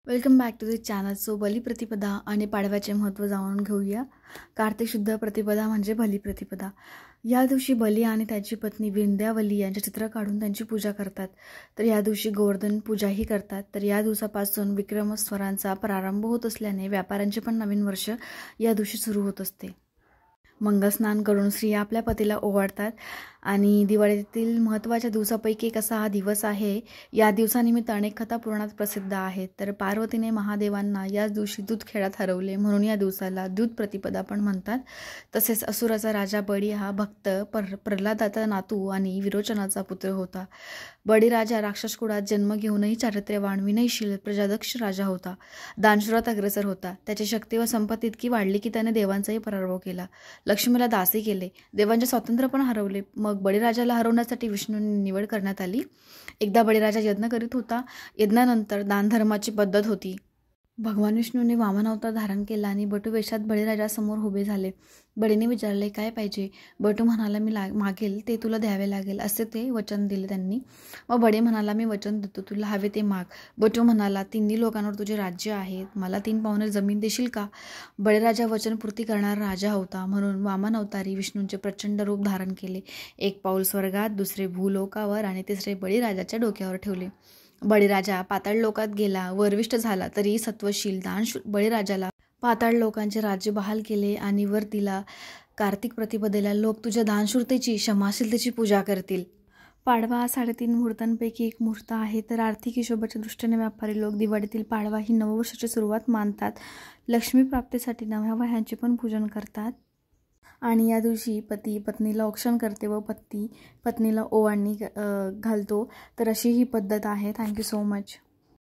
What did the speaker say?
Welcome back to the channel. So Balipratipada आणि पाडव्याचे महत्त्व जाणून घेऊया. कार्तिक शुद्ध प्रतिपदा म्हणजे बलिप्रतिपदा. या दिवशी बली आणि त्याची पत्नी विंध्यावली यांचे चित्र काढून त्यांची पूजा करतात. तर या दिवशी गोवर्धन पूजाही करतात. तर या दिवसापासून विक्रमस्वरांचा प्रारंभ होत असल्याने व्यापाऱ्यांचे पण नवीन वर्ष या दिवशी सुरू होत असते. मंगलस्नान करून स्त्रिया आपल्या पतीला ओवाळतात आणि दिवाळीतील महत्त्वाच्या दिवसापैकी एक असा हा दिवस आहे. या दिवसानिमित्त अनेक कथा पुराणात प्रसिद्ध आहेत. तर पार्वतीने महादेवांना याच दिवशी दूध खेळात हरवले म्हणून या दिवसाला दूध प्रतिपदा पण म्हणतात. तसेच असुराचा राजा बळी हा भक्त प्रल्हादाचा नातू आणि विरोचनाचा पुत्र होता. बळीराजा राक्षस कुळात जन्म घेऊनही चारित्र्यवान विनयशील प्रजादक्ष राजा होता. दानशूरात अग्रेसर होता. त्याची शक्ती व संपत्ती इतकी वाढली की त्याने देवांचाही पराभव केला. लक्ष्मीला दासी केले. देवांचे स्वातंत्र्य पण हरवले. मग बळीराजाला हरवण्यासाठी विष्णूंनी निवड करण्यात आली. एकदा बळीराजा यज्ञ करीत होता. यज्ञानंतर दानधर्माची पद्धत होती. भगवान विष्णूने वामन अवतार धारण केला आणि बटू वेशात बळीराजासमोर उभे झाले. बळीने विचारले, काय पाहिजे? बटू म्हणाला, मी मागेल ते तुला द्यावे लागेल असे ते वचन दिले त्यांनी. मग बळी म्हणाला, मी वचन देतो, तुला हवे ते माग. बटू म्हणाला, 3 लोकांवर तुझे राज्य आहे, मला 3 पावणे जमीन देशील का? बळीराजा वचनपूर्ती करणारा राजा होता म्हणून वामन अवतारी विष्णूंचे प्रचंड रूप धारण केले. 1 पाऊल स्वर्गात, दुसरे भूलोकावर आणि तिसरे बळीराजाच्या डोक्यावर ठेवले. बळीराजा पाताळ लोकात गेला, वरविष्ट झाला तरी सत्वशील बळीराजाला पाताळ लोकांचे राज्य बहाल केले आणि वर दिला. कार्तिक प्रतिपदेला लोक तुझ्या दानशूरतेची क्षमाशीलतेची पूजा करतील. पाडवा हा 3.5 मुहूर्तांपैकी एक मुहूर्त आहे. तर आर्थिक हिशोबाच्या दृष्टीने व्यापारी लोक दिवाळीतील पाडवा ही नववर्षाची सुरुवात मानतात. लक्ष्मी प्राप्तीसाठी नव्या वह्यांचे पण पूजन करतात आणि या दिवशी पती पत्नीला औक्षण करते व पत्नी पत्नीला ओवाळणी घालतो. तर अशी ही पद्धत आहे. Thank you so much.